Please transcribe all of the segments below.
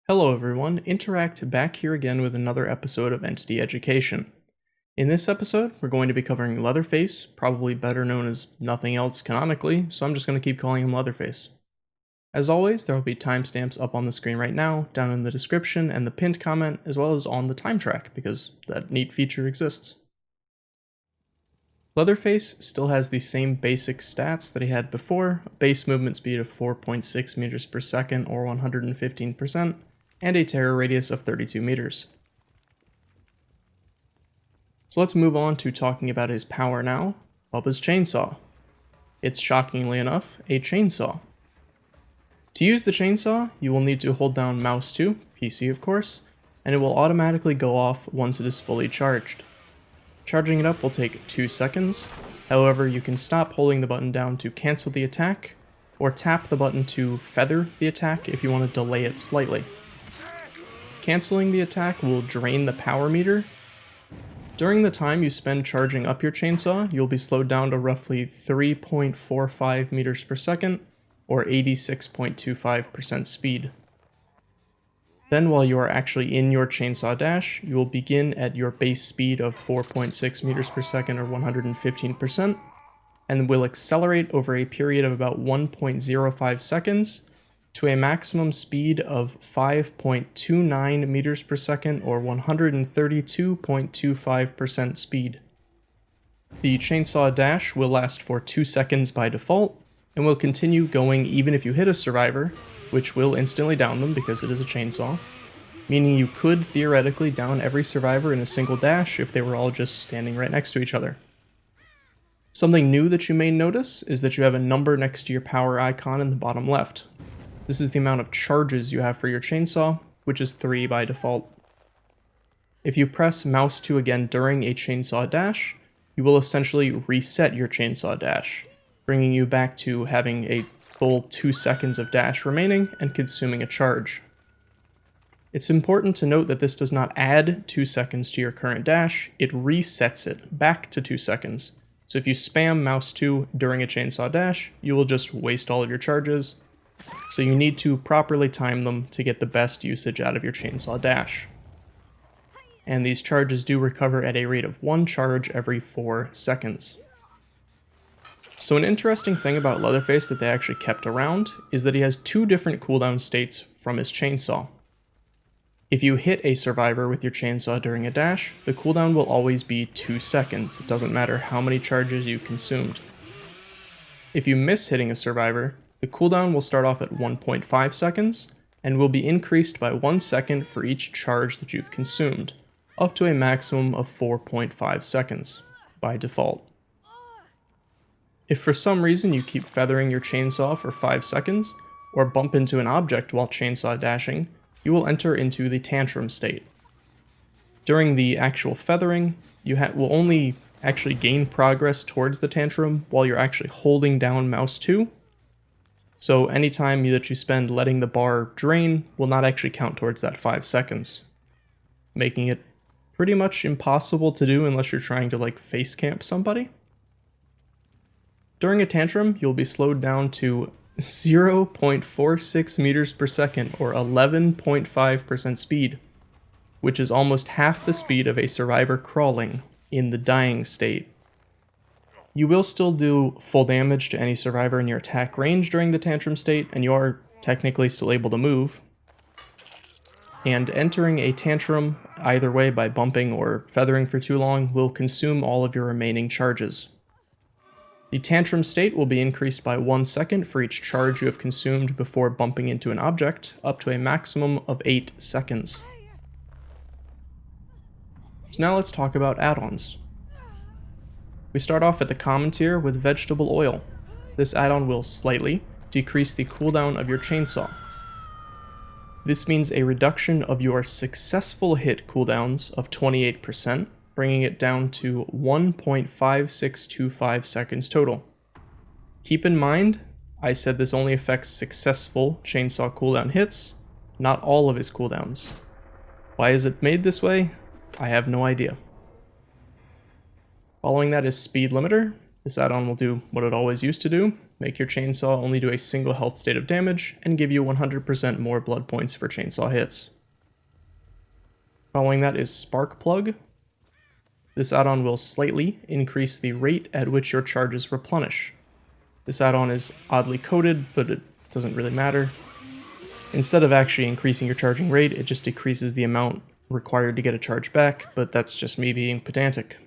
Hello everyone, Interact back here again with another episode of Entity Education. In this episode, we're going to be covering Leatherface, probably better known as nothing else canonically, so I'm just going to keep calling him Leatherface. As always, there will be timestamps up on the screen right now, down in the description and the pinned comment, as well as on the time track, because that neat feature exists. Leatherface still has the same basic stats that he had before, a base movement speed of 4.6 meters per second or 115%, and a terror radius of 32 meters. So let's move on to talking about his power now, Bubba's Chainsaw. It's shockingly enough a chainsaw. To use the chainsaw, you will need to hold down mouse 2, PC of course, and it will automatically go off once it is fully charged. Charging it up will take 2 seconds, however you can stop holding the button down to cancel the attack, or tap the button to feather the attack if you want to delay it slightly. Canceling the attack will drain the power meter. During the time you spend charging up your chainsaw, you'll be slowed down to roughly 3.45 meters per second, or 86.25% speed. Then while you are actually in your chainsaw dash, you will begin at your base speed of 4.6 meters per second or 115%, and will accelerate over a period of about 1.05 seconds to a maximum speed of 5.29 meters per second or 132.25% speed. The chainsaw dash will last for 2 seconds by default, and will continue going even if you hit a survivor, which will instantly down them because it is a chainsaw, meaning you could theoretically down every survivor in a single dash if they were all just standing right next to each other. Something new that you may notice is that you have a number next to your power icon in the bottom left. This is the amount of charges you have for your chainsaw, which is 3 by default. If you press mouse 2 again during a chainsaw dash, you will essentially reset your chainsaw dash, bringing you back to having a full 2 seconds of dash remaining and consuming a charge. It's important to note that this does not add 2 seconds to your current dash, it resets it back to 2 seconds. So if you spam mouse 2 during a chainsaw dash, you will just waste all of your charges. So you need to properly time them to get the best usage out of your chainsaw dash. And these charges do recover at a rate of 1 charge every 4 seconds. So an interesting thing about Leatherface that they actually kept around is that he has 2 different cooldown states from his chainsaw. If you hit a survivor with your chainsaw during a dash, the cooldown will always be 2 seconds. It doesn't matter how many charges you consumed. If you miss hitting a survivor, the cooldown will start off at 1.5 seconds, and will be increased by 1 second for each charge that you've consumed, up to a maximum of 4.5 seconds, by default. If for some reason you keep feathering your chainsaw for 5 seconds, or bump into an object while chainsaw dashing, you will enter into the tantrum state. During the actual feathering, you will only actually gain progress towards the tantrum while you're actually holding down mouse 2, so anytime that you spend letting the bar drain will not actually count towards that 5 seconds, making it pretty much impossible to do unless you're trying to face camp somebody. During a tantrum, you'll be slowed down to 0.46 meters per second or 11.5% speed, which is almost half the speed of a survivor crawling in the dying state. You will still do full damage to any survivor in your attack range during the tantrum state, and you are technically still able to move. And entering a tantrum, either way by bumping or feathering for too long, will consume all of your remaining charges. The tantrum state will be increased by 1 second for each charge you have consumed before bumping into an object, up to a maximum of 8 seconds. So now let's talk about add-ons. We start off at the common tier with vegetable oil. This add-on will slightly decrease the cooldown of your chainsaw. This means a reduction of your successful hit cooldowns of 28%, bringing it down to 1.5625 seconds total. Keep in mind, I said this only affects successful chainsaw cooldown hits, not all of his cooldowns. Why is it made this way? I have no idea. Following that is speed limiter. This add-on will do what it always used to do, make your chainsaw only do a single health state of damage, and give you 100% more blood points for chainsaw hits. Following that is Spark Plug. This add-on will slightly increase the rate at which your charges replenish. This add-on is oddly coded, but it doesn't really matter. Instead of actually increasing your charging rate, it just decreases the amount required to get a charge back, but that's just me being pedantic.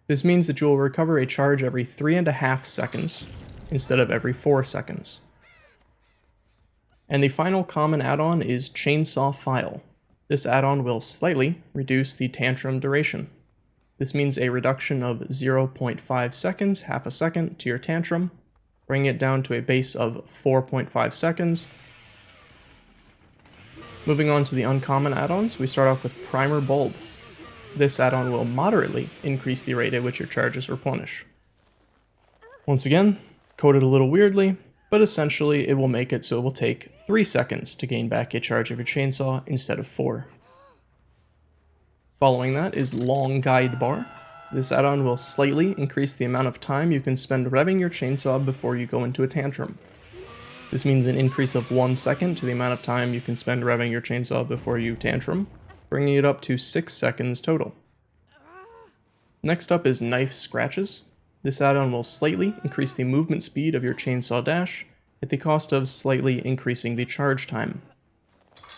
This means that you will recover a charge every 3.5 seconds, instead of every 4 seconds. And the final common add-on is Chainsaw File. This add-on will slightly reduce the tantrum duration. This means a reduction of 0.5 seconds, half a second, to your tantrum, bringing it down to a base of 4.5 seconds. Moving on to the uncommon add-ons, we start off with Primer Bulb. This add-on will moderately increase the rate at which your charges replenish. Once again, coded a little weirdly, but essentially it will make it so it will take 3 seconds to gain back a charge of your chainsaw instead of 4. Following that is Long Guide Bar. This add-on will slightly increase the amount of time you can spend revving your chainsaw before you go into a tantrum. This means an increase of 1 second to the amount of time you can spend revving your chainsaw before you tantrum, bringing it up to 6 seconds total. Next up is Knife Scratches. This add-on will slightly increase the movement speed of your chainsaw dash at the cost of slightly increasing the charge time.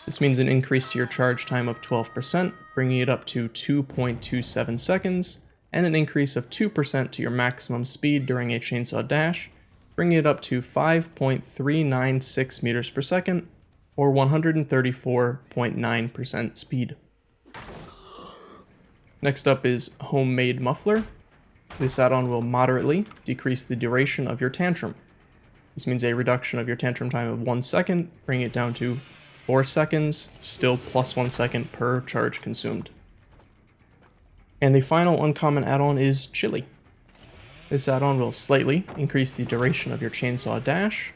This means an increase to your charge time of 12%, bringing it up to 2.27 seconds, and an increase of 2% to your maximum speed during a chainsaw dash, bringing it up to 5.396 meters per second, or 134.9% speed. Next up is Homemade Muffler. This add-on will moderately decrease the duration of your tantrum. This means a reduction of your tantrum time of 1 second, bringing it down to 4 seconds, still plus 1 second per charge consumed. And the final uncommon add-on is Chili. This add-on will slightly increase the duration of your chainsaw dash,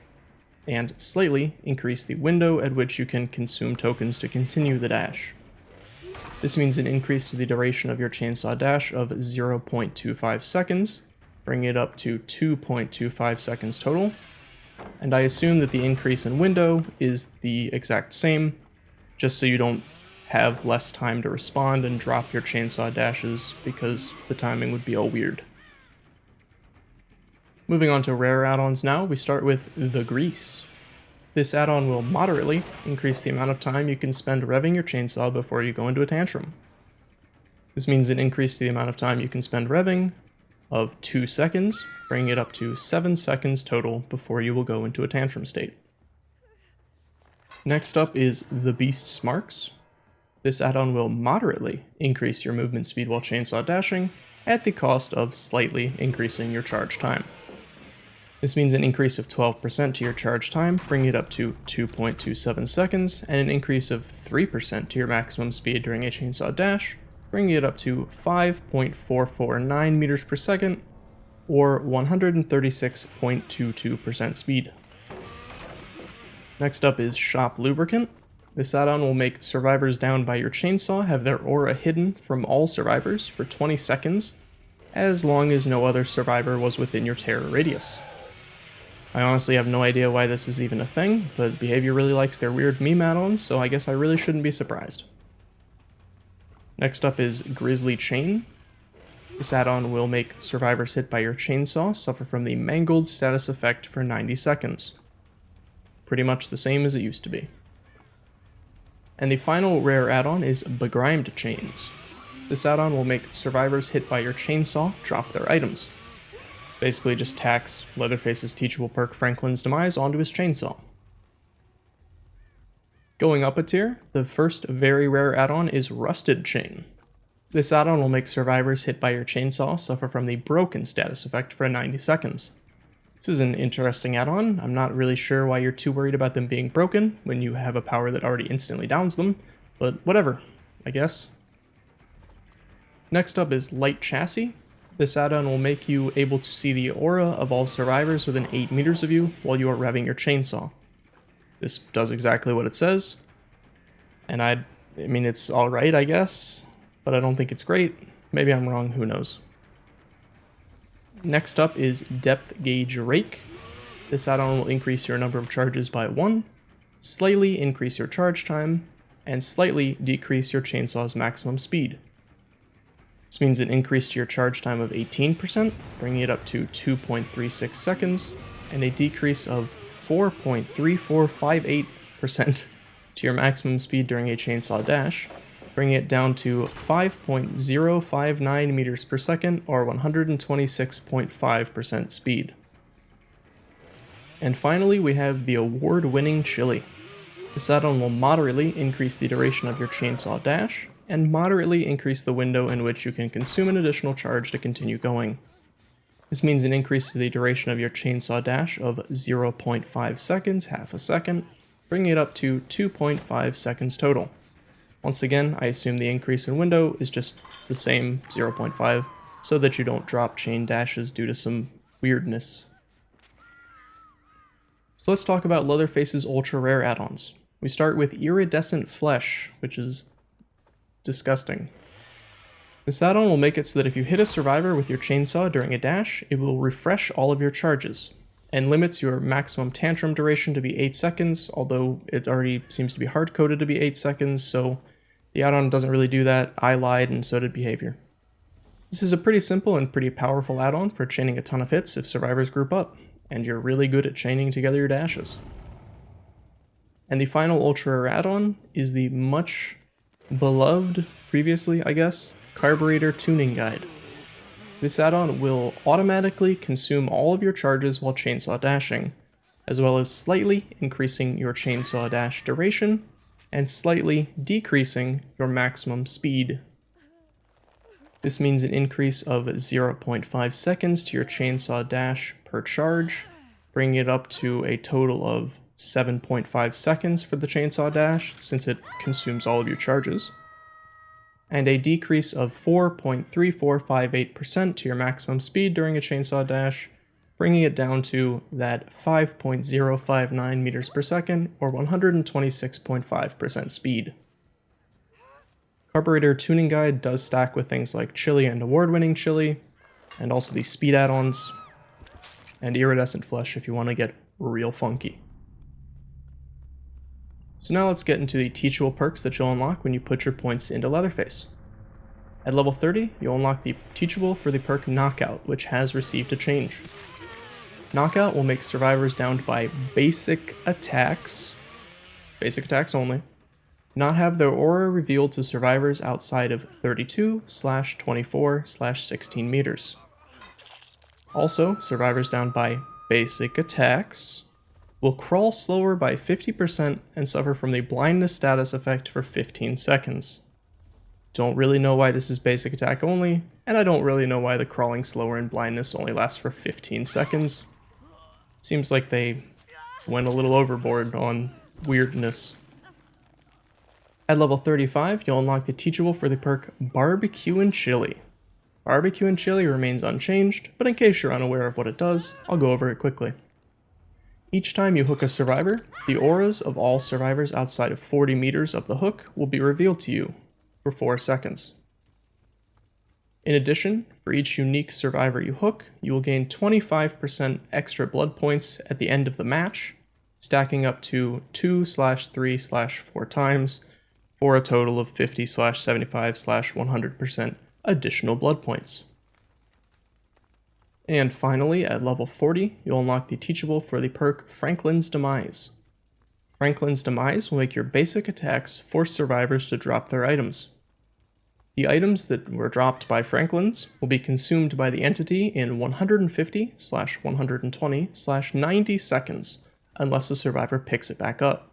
and slightly increase the window at which you can consume tokens to continue the dash. This means an increase to the duration of your chainsaw dash of 0.25 seconds, bringing it up to 2.25 seconds total. And I assume that the increase in window is the exact same, just so you don't have less time to respond and drop your chainsaw dashes because the timing would be all weird. Moving on to rare add-ons now, we start with the Grease. This add-on will moderately increase the amount of time you can spend revving your chainsaw before you go into a tantrum. This means an increase to the amount of time you can spend revving of 2 seconds, bringing it up to 7 seconds total before you will go into a tantrum state. Next up is the Beast's Marks. This add-on will moderately increase your movement speed while chainsaw dashing at the cost of slightly increasing your charge time. This means an increase of 12% to your charge time, bringing it up to 2.27 seconds, and an increase of 3% to your maximum speed during a chainsaw dash, bringing it up to 5.449 meters per second, or 136.22% speed. Next up is Shop Lubricant. This add-on will make survivors down by your chainsaw have their aura hidden from all survivors for 20 seconds, as long as no other survivor was within your terror radius. I honestly have no idea why this is even a thing, but Behavior really likes their weird meme add-ons, so I guess I really shouldn't be surprised. Next up is Grizzly Chain. This add-on will make survivors hit by your chainsaw suffer from the Mangled status effect for 90 seconds. Pretty much the same as it used to be. And the final rare add-on is Begrimed Chains. This add-on will make survivors hit by your chainsaw drop their items. Basically just tacks Leatherface's teachable perk Franklin's Demise onto his chainsaw. Going up a tier, the first very rare add-on is Rusted Chain. This add-on will make survivors hit by your chainsaw suffer from the Broken status effect for 90 seconds. This is an interesting add-on. I'm not really sure why you're too worried about them being broken when you have a power that already instantly downs them, but whatever, I guess. Next up is Light Chassis. This add-on will make you able to see the aura of all survivors within 8 meters of you while you are revving your chainsaw. This does exactly what it says, and I mean it's alright I guess, but I don't think it's great. Maybe I'm wrong, who knows. Next up is Depth Gauge Rake. This add-on will increase your number of charges by 1, slightly increase your charge time, and slightly decrease your chainsaw's maximum speed. This means an increase to your charge time of 18%, bringing it up to 2.36 seconds, and a decrease of 4.3458% to your maximum speed during a chainsaw dash, bringing it down to 5.059 meters per second, or 126.5% speed. And finally, we have the award-winning Chili. This add-on will moderately increase the duration of your chainsaw dash, and moderately increase the window in which you can consume an additional charge to continue going. This means an increase to the duration of your chainsaw dash of 0.5 seconds, half a second, bringing it up to 2.5 seconds total. Once again, I assume the increase in window is just the same 0.5, so that you don't drop chain dashes due to some weirdness. So let's talk about Leatherface's ultra rare add-ons. We start with Iridescent Flesh, which is disgusting. This add-on will make it so that if you hit a survivor with your chainsaw during a dash, it will refresh all of your charges, and limits your maximum tantrum duration to be 8 seconds, although it already seems to be hard-coded to be 8 seconds, so the add-on doesn't really do that. I lied, and so did Behavior. This is a pretty simple and pretty powerful add-on for chaining a ton of hits if survivors group up, and you're really good at chaining together your dashes. And the final ultra rare add-on is the much beloved, previously I guess, Carburetor Tuning Guide. This add-on will automatically consume all of your charges while chainsaw dashing, as well as slightly increasing your chainsaw dash duration, and slightly decreasing your maximum speed. This means an increase of 0.5 seconds to your chainsaw dash per charge, bringing it up to a total of 7.5 seconds for the chainsaw dash, since it consumes all of your charges, and a decrease of 4.3458% to your maximum speed during a chainsaw dash, bringing it down to that 5.059 meters per second, or 126.5% speed. Carburetor Tuning Guide does stack with things like Chili and award-winning Chili, and also the speed add-ons, and Iridescent Flesh if you want to get real funky. So now let's get into the teachable perks that you'll unlock when you put your points into Leatherface. At level 30, you'll unlock the teachable for the perk Knockout, which has received a change. Knockout will make survivors downed by basic attacks only, not have their aura revealed to survivors outside of 32/24/16 meters. Also, survivors downed by basic attacks will crawl slower by 50% and suffer from the blindness status effect for 15 seconds. Don't really know why this is basic attack only, and I don't really know why the crawling slower and blindness only lasts for 15 seconds. Seems like they went a little overboard on weirdness. At level 35, you'll unlock the teachable for the perk Barbecue and Chili. Barbecue and Chili remains unchanged, but in case you're unaware of what it does, I'll go over it quickly. Each time you hook a survivor, the auras of all survivors outside of 40 meters of the hook will be revealed to you for 4 seconds. In addition, for each unique survivor you hook, you will gain 25% extra blood points at the end of the match, stacking up to 2/3/4 times, for a total of 50/75/100% additional blood points. And finally, at level 40, you'll unlock the teachable for the perk Franklin's Demise. Franklin's Demise will make your basic attacks force survivors to drop their items. The items that were dropped by Franklin's will be consumed by the entity in 150/120/90 seconds, unless the survivor picks it back up.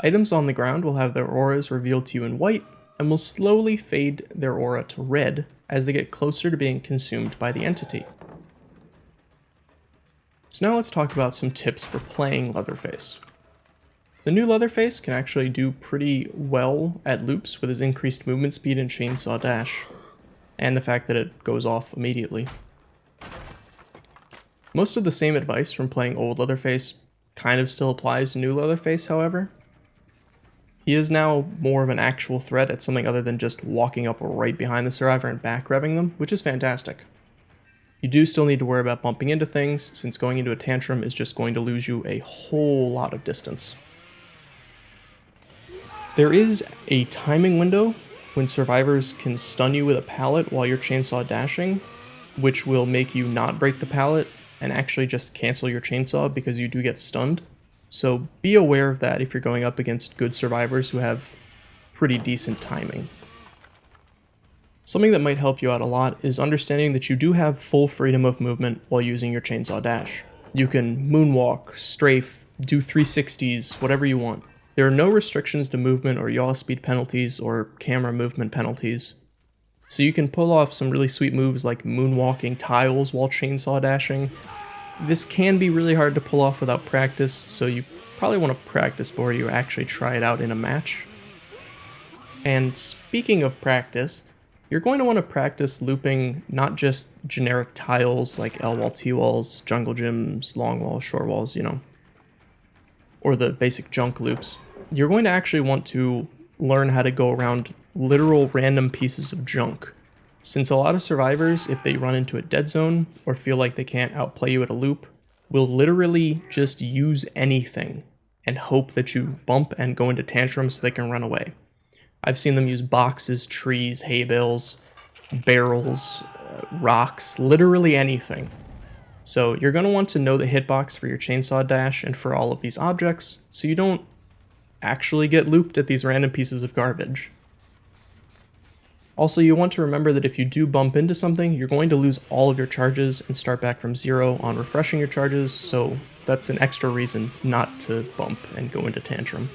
Items on the ground will have their auras revealed to you in white, and will slowly fade their aura to red as they get closer to being consumed by the entity. So now let's talk about some tips for playing Leatherface. The new Leatherface can actually do pretty well at loops with his increased movement speed and chainsaw dash, and the fact that it goes off immediately. Most of the same advice from playing old Leatherface kind of still applies to new Leatherface, however. He is now more of an actual threat at something other than just walking up right behind the survivor and back revving them, which is fantastic. You do still need to worry about bumping into things, since going into a tantrum is just going to lose you a whole lot of distance. There is a timing window when survivors can stun you with a pallet while you're chainsaw dashing, which will make you not break the pallet and actually just cancel your chainsaw because you do get stunned. So be aware of that if you're going up against good survivors who have pretty decent timing. Something that might help you out a lot is understanding that you do have full freedom of movement while using your chainsaw dash. You can moonwalk, strafe, do 360s, whatever you want. There are no restrictions to movement or yaw speed penalties or camera movement penalties. So you can pull off some really sweet moves like moonwalking tiles while chainsaw dashing. This can be really hard to pull off without practice, so you probably want to practice before you actually try it out in a match. And speaking of practice, you're going to want to practice looping not just generic tiles like L-wall, T-walls, jungle gyms, long walls, short walls, or the basic junk loops. You're going to actually want to learn how to go around literal random pieces of junk. Since a lot of survivors, if they run into a dead zone or feel like they can't outplay you at a loop, will literally just use anything and hope that you bump and go into tantrums so they can run away. I've seen them use boxes, trees, hay bales, barrels, rocks, literally anything. So you're going to want to know the hitbox for your chainsaw dash and for all of these objects, so you don't actually get looped at these random pieces of garbage. Also, you want to remember that if you do bump into something, you're going to lose all of your charges and start back from 0 on refreshing your charges, so that's an extra reason not to bump and go into tantrum.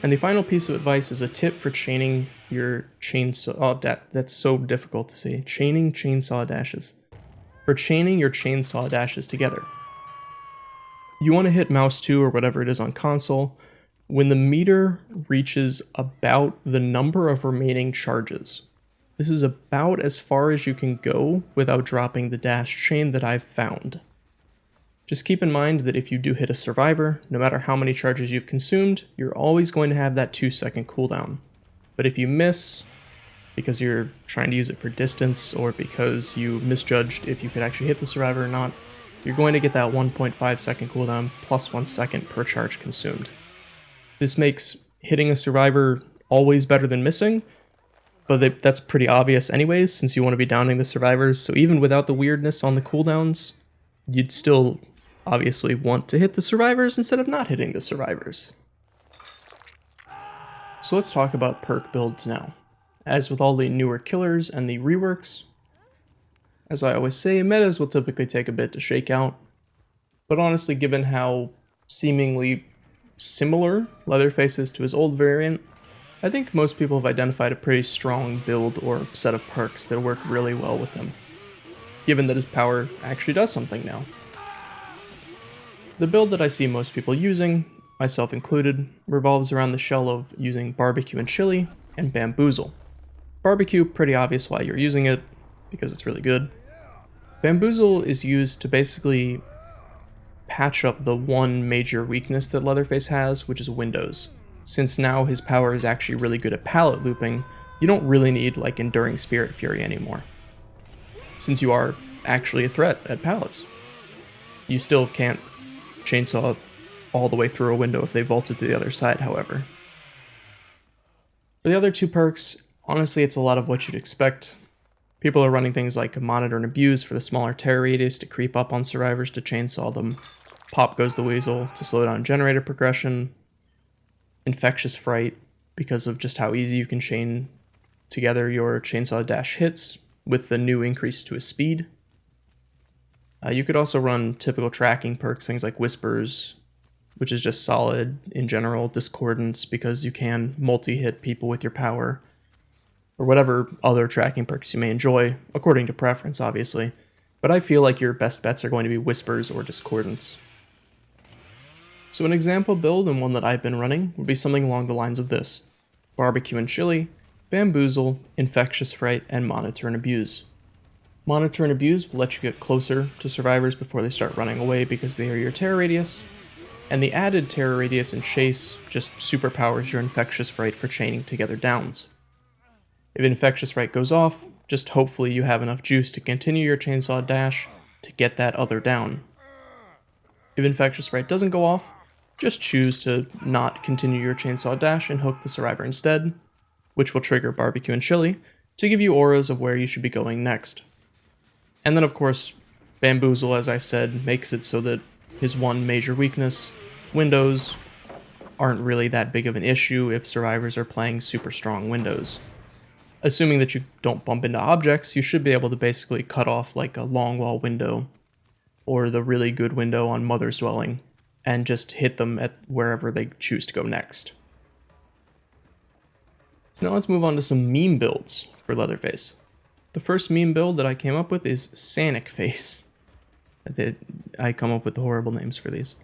And the final piece of advice is a tip for chaining your chainsaw... Oh, that's so difficult to say. Chaining chainsaw dashes. For chaining your chainsaw dashes together. You want to hit mouse 2 or whatever it is on console when the meter reaches about the number of remaining charges. This is about as far as you can go without dropping the dash chain that I've found. Just keep in mind that if you do hit a survivor, no matter how many charges you've consumed, you're always going to have that 2-second cooldown. But if you miss, because you're trying to use it for distance or because you misjudged if you could actually hit the survivor or not, you're going to get that 1.5 second cooldown plus 1 second per charge consumed. This makes hitting a survivor always better than missing, but that's pretty obvious anyways since you want to be downing the survivors, so even without the weirdness on the cooldowns, you'd still obviously want to hit the survivors instead of not hitting the survivors. So let's talk about perk builds now. As with all the newer killers and the reworks, as I always say, metas will typically take a bit to shake out, but honestly, given how seemingly similar Leatherface is to his old variant, I think most people have identified a pretty strong build or set of perks that work really well with him, given that his power actually does something now. The build that I see most people using, myself included, revolves around the shell of using Barbecue and Chili and Bamboozle. Barbecue, pretty obvious why you're using it, because it's really good. Bamboozle is used to basically patch up the one major weakness that Leatherface has, which is windows. Since now his power is actually really good at pallet looping, you don't really need like Enduring Spirit Fury anymore, since you are actually a threat at pallets. You still can't chainsaw all the way through a window if they vaulted to the other side, however. For the other two perks, honestly it's a lot of what you'd expect. People are running things like Monitor and Abuse for the smaller tear radius to creep up on survivors to chainsaw them. Pop Goes the Weasel to slow down generator progression. Infectious Fright because of just how easy you can chain together your chainsaw dash hits with the new increase to his speed. You could also run typical tracking perks, things like Whispers, which is just solid in general, Discordance because you can multi-hit people with your power, or whatever other tracking perks you may enjoy, according to preference obviously, but I feel like your best bets are going to be Whispers or Discordance. So an example build, and one that I've been running, would be something along the lines of this: Barbecue and Chili, Bamboozle, Infectious Fright, and Monitor and Abuse. Monitor and Abuse will let you get closer to survivors before they start running away because they hear your terror radius, and the added terror radius and chase just superpowers your Infectious Fright for chaining together downs. If Infectious Fright goes off, just hopefully you have enough juice to continue your chainsaw dash to get that other down. If Infectious Fright doesn't go off, just choose to not continue your chainsaw dash and hook the survivor instead, which will trigger Barbecue and Chili to give you auras of where you should be going next. And then of course, Bamboozle, as I said, makes it so that his one major weakness, windows, aren't really that big of an issue if survivors are playing super strong windows. Assuming that you don't bump into objects, you should be able to basically cut off like a long wall window or the really good window on Mother's Dwelling and just hit them at wherever they choose to go next. So now let's move on to some meme builds for Leatherface. The first meme build that I came up with is Sanic Face. I come up with the horrible names for these.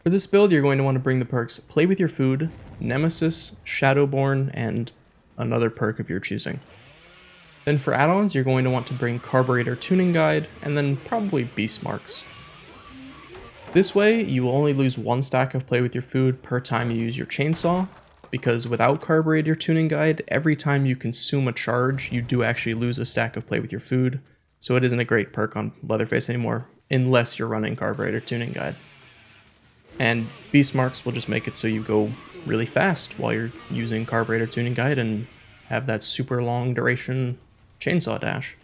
For this build, you're going to want to bring the perks Play With Your Food, Nemesis, Shadowborn, and another perk of your choosing. Then for add-ons, you're going to want to bring Carburetor Tuning Guide, and then probably Beast Marks. This way, you will only lose one stack of Play With Your Food per time you use your chainsaw, because without Carburetor Tuning Guide, every time you consume a charge, you do actually lose a stack of Play With Your Food, so it isn't a great perk on Leatherface anymore, unless you're running Carburetor Tuning Guide. And Beast Marks will just make it so you go really fast while you're using Carburetor Tuning Guide and have that super long duration chainsaw dash.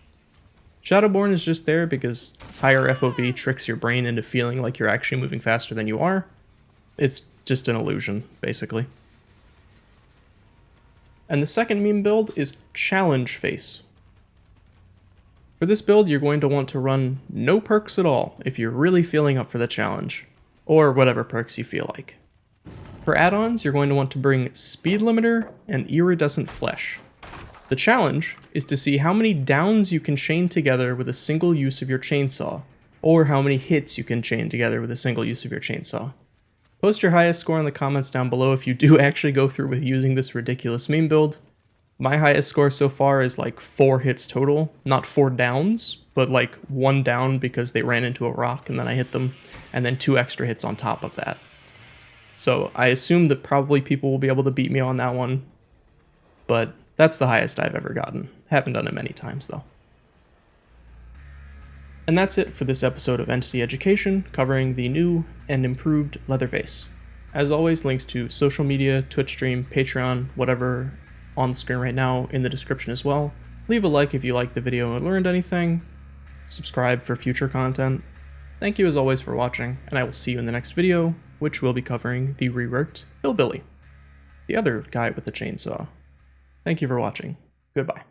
Shadowborn is just there because higher FOV tricks your brain into feeling like you're actually moving faster than you are. It's just an illusion, basically. And the second meme build is Challenge Face. For this build, you're going to want to run no perks at all if you're really feeling up for the challenge, or whatever perks you feel like. For add-ons, you're going to want to bring Speed Limiter and Iridescent Flesh. The challenge is to see how many downs you can chain together with a single use of your chainsaw, or how many hits you can chain together with a single use of your chainsaw. Post your highest score in the comments down below if you do actually go through with using this ridiculous meme build. My highest score so far is like 4 hits total, not 4 downs, but like 1 down because they ran into a rock and then I hit them, and then 2 extra hits on top of that. So I assume that probably people will be able to beat me on that one, but that's the highest I've ever gotten. Haven't done it many times though. And that's it for this episode of Entity Education, covering the new and improved Leatherface. As always, links to social media, Twitch stream, Patreon, whatever on the screen right now in the description as well. Leave a like if you liked the video and learned anything. Subscribe for future content. Thank you as always for watching, and I will see you in the next video, which will be covering the reworked Hillbilly, the other guy with the chainsaw. Thank you for watching. Goodbye.